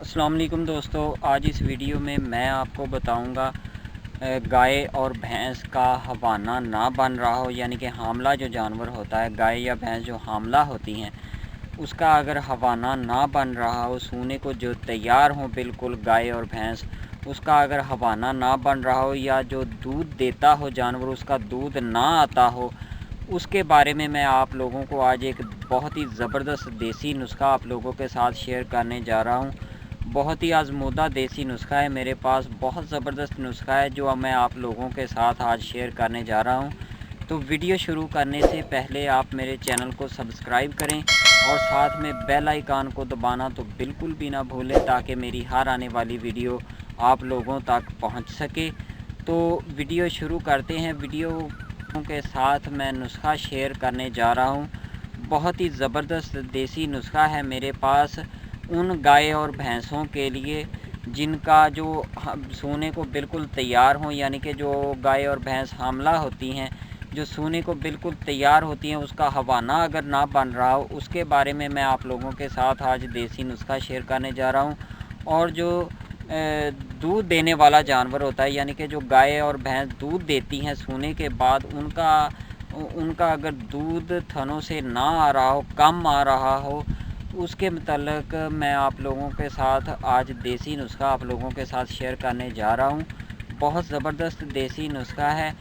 अस्सलाम वालेकुम दोस्तों, आज इस वीडियो में मैं आपको बताऊंगा गाय और भैंस का हवाना ना बन रहा हो, यानी कि हामला जो जानवर होता है, गाय या भैंस जो हामला होती हैं, उसका अगर हवाना ना बन रहा हो, सूने को जो तैयार हो बिल्कुल गाय और भैंस, उसका अगर हवाना ना बन रहा हो या जो दूध देता हो जानवर उसका दूध ना आता हो, उसके बारे में मैं आप लोगों को आज एक बहुत ही ज़बरदस्त देसी नुस्खा आप लोगों के साथ शेयर करने जा रहा हूँ। बहुत ही आजमूदा देसी नुस्खा है मेरे पास, बहुत ज़बरदस्त नुस्खा है जो मैं आप लोगों के साथ आज शेयर करने जा रहा हूँ। तो वीडियो शुरू करने से पहले आप मेरे चैनल को सब्सक्राइब करें और साथ में बेल आइकन को दबाना तो बिल्कुल भी ना भूलें, ताकि मेरी हर आने वाली वीडियो आप लोगों तक पहुँच सके। तो वीडियो शुरू करते हैं। वीडियो के साथ मैं नुस्खा शेयर करने जा रहा हूँ। बहुत ही ज़बरदस्त देसी नुस्खा है मेरे पास उन गाय और भैंसों के लिए जिनका जो सोने को बिल्कुल तैयार हो, यानी कि जो गाय और भैंस हामला होती हैं, जो सोने को बिल्कुल तैयार होती हैं, उसका हवाना अगर ना बन रहा हो, उसके बारे में मैं आप लोगों के साथ आज देसी नुस्खा शेयर करने जा रहा हूँ। और जो दूध देने वाला जानवर होता है, यानी कि जो गाय और भैंस दूध देती हैं सोने के बाद, उनका अगर दूध थनों से ना आ रहा हो, कम आ रहा हो, उसके मतलब मैं आप लोगों के साथ आज देसी नुस्खा आप लोगों के साथ शेयर करने जा रहा हूँ। बहुत ज़बरदस्त देसी नुस्खा है,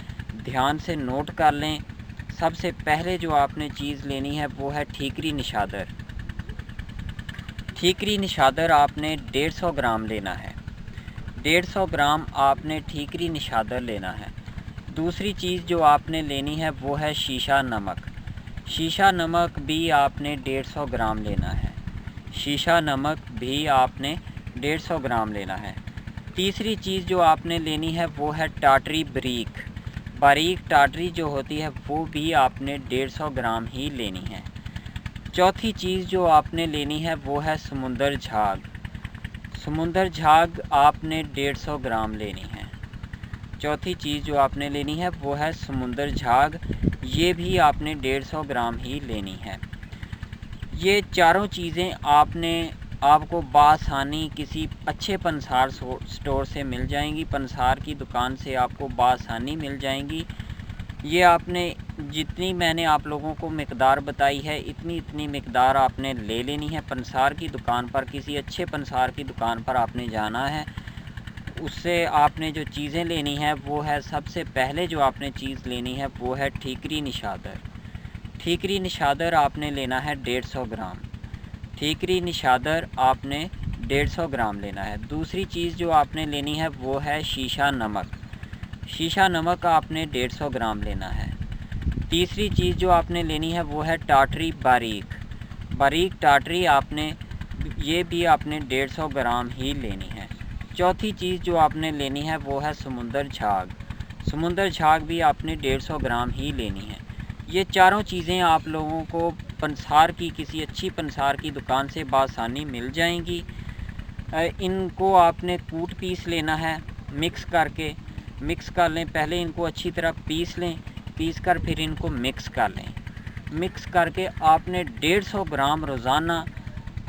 ध्यान से नोट कर लें। सबसे पहले जो आपने चीज़ लेनी है वो है ठीकरी निशादर। ठीकरी निशादर आपने 150 ग्राम लेना है। 150 ग्राम आपने ठीकरी निशादर लेना है। दूसरी चीज़ जो आपने लेनी है वो है शीशा नमक। शीशा नमक भी आपने 150 ग्राम लेना है। शीशा नमक भी आपने 150 ग्राम लेना है। तीसरी चीज़ जो आपने लेनी है वो है टाटरी बारीक। बारीक टाटरी जो होती है वो भी आपने 150 ग्राम ही लेनी है। चौथी चीज़ जो आपने लेनी है वो है समुंदर झाग। समुंदर झाग आपने 150 ग्राम लेनी है। चौथी चीज़ जो आपने लेनी है वो है समुंदर झाग, ये भी आपने 150 ग्राम ही लेनी है। ये चारों चीज़ें आपको बासानी किसी अच्छे पंसार स्टोर से मिल जाएंगी। पंसार की दुकान से आपको बासानी मिल जाएंगी। ये आपने जितनी मैंने आप लोगों को मिकदार बताई है, इतनी मिकदार आपने ले लेनी है। पंसार की दुकान पर, किसी अच्छे पंसार की दुकान पर आपने जाना है। उससे आपने जो चीज़ें लेनी है वो है, सबसे पहले जो आपने चीज़ लेनी है वो है ठीकरी निशादर। ठीकरी निशादर आपने लेना है 150 ग्राम। ठीकरी निशादर आपने 150 ग्राम लेना है। दूसरी चीज़ जो आपने लेनी है वो है शीशा नमक। शीशा नमक आपने 150 ग्राम लेना है। तीसरी चीज़ जो आपने लेनी है वो है टाटरी बारीक। बारीक टाटरी ये भी आपने 150 ग्राम ही लेनी है। चौथी चीज़ जो आपने लेनी है वो है समुंदर झाग। समुंदर झाग भी आपने 150 ग्राम ही लेनी है। ये चारों चीज़ें आप लोगों को किसी अच्छी पंसार की दुकान से बासानी मिल जाएंगी। इनको आपने कूट पीस लेना है, मिक्स कर लें। पहले इनको अच्छी तरह पीस लें, पीस कर फिर इनको मिक्स कर लें। मिक्स करके आपने 150 ग्राम रोज़ाना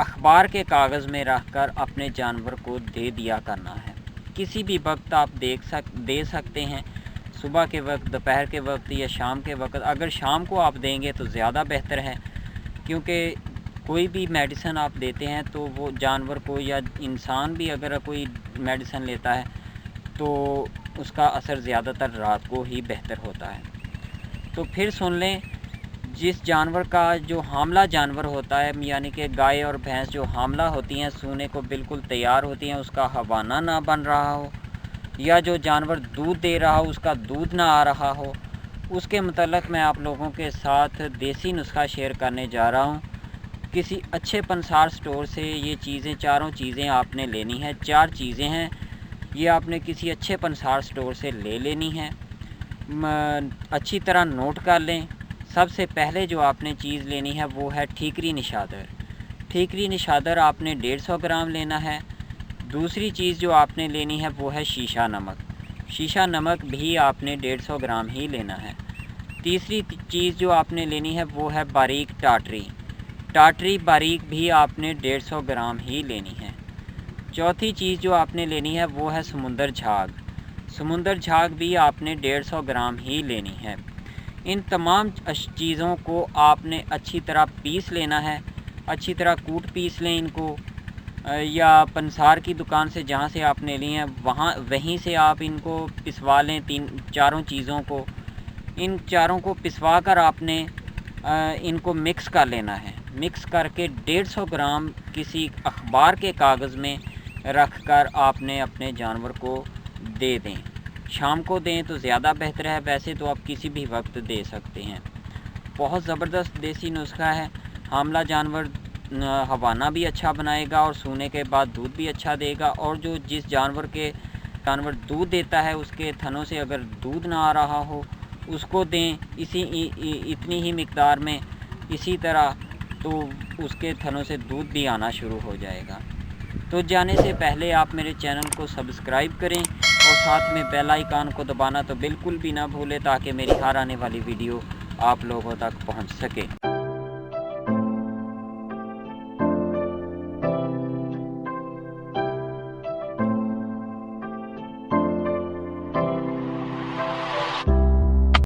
अखबार के कागज़ में रख कर अपने जानवर को दे दिया करना है। किसी भी वक्त आप दे सकते हैं, सुबह के वक्त, दोपहर के वक्त या शाम के वक्त। अगर शाम को आप देंगे तो ज़्यादा बेहतर है, क्योंकि कोई भी मेडिसिन आप देते हैं तो वो जानवर को या इंसान भी अगर कोई मेडिसिन लेता है तो उसका असर ज़्यादातर रात को ही बेहतर होता है। तो फिर सुन लें, जिस जानवर का जो हामला जानवर होता है, यानी कि गाय और भैंस जो हामला होती हैं, सूने को बिल्कुल तैयार होती हैं, उसका हवाना ना बन रहा हो, या जो जानवर दूध दे रहा हो उसका दूध ना आ रहा हो, उसके मतलब मैं आप लोगों के साथ देसी नुस्खा शेयर करने जा रहा हूँ। किसी अच्छे पंसार स्टोर से ये चीज़ें, चारों चीज़ें आपने लेनी है। 4 चीज़ें हैं, ये आपने किसी अच्छे पंसार स्टोर से ले लेनी है। अच्छी तरह नोट कर लें। सबसे पहले जो आपने चीज़ लेनी है वो है ठीकरी निशादर। ठीकरी निशादर आपने 150 ग्राम लेना है। दूसरी चीज़ जो आपने लेनी है वो है शीशा नमक। शीशा नमक भी आपने 150 ग्राम ही लेना है। तीसरी चीज़ जो आपने लेनी है वो है बारीक टाटरी। टाटरी बारीक भी आपने 150 ग्राम ही लेनी है। चौथी चीज़ जो आपने लेनी है वो है समुंदर झाग। समुंदर झाग भी आपने 150 ग्राम ही लेनी है। इन तमाम चीज़ों को आपने अच्छी तरह पीस लेना है, अच्छी तरह कूट पीस लें इनको, या पंसार की दुकान से जहाँ से आपने ली हैं वहीं से आप इनको पिसवा लें। चारों चीज़ों को, इन चारों को पिसवा कर आपने इनको मिक्स कर लेना है। मिक्स करके 150 ग्राम किसी अखबार के कागज़ में रख कर आपने अपने जानवर को दे दें। शाम को दें तो ज़्यादा बेहतर है, वैसे तो आप किसी भी वक्त दे सकते हैं। बहुत ज़बरदस्त देसी नुस्खा है। हामला जानवर हवाना भी अच्छा बनाएगा और सूने के बाद दूध भी अच्छा देगा। और जिस जानवर दूध देता है उसके थनों से अगर दूध ना आ रहा हो उसको दें इतनी ही मिकदार में, इसी तरह तो उसके थनों से दूध भी आना शुरू हो जाएगा। तो जाने से पहले आप मेरे चैनल को सब्सक्राइब करें और साथ में बेल आइकन को दबाना तो बिल्कुल भी ना भूलें, ताकि मेरी हर आने वाली वीडियो आप लोगों तक पहुंच सके।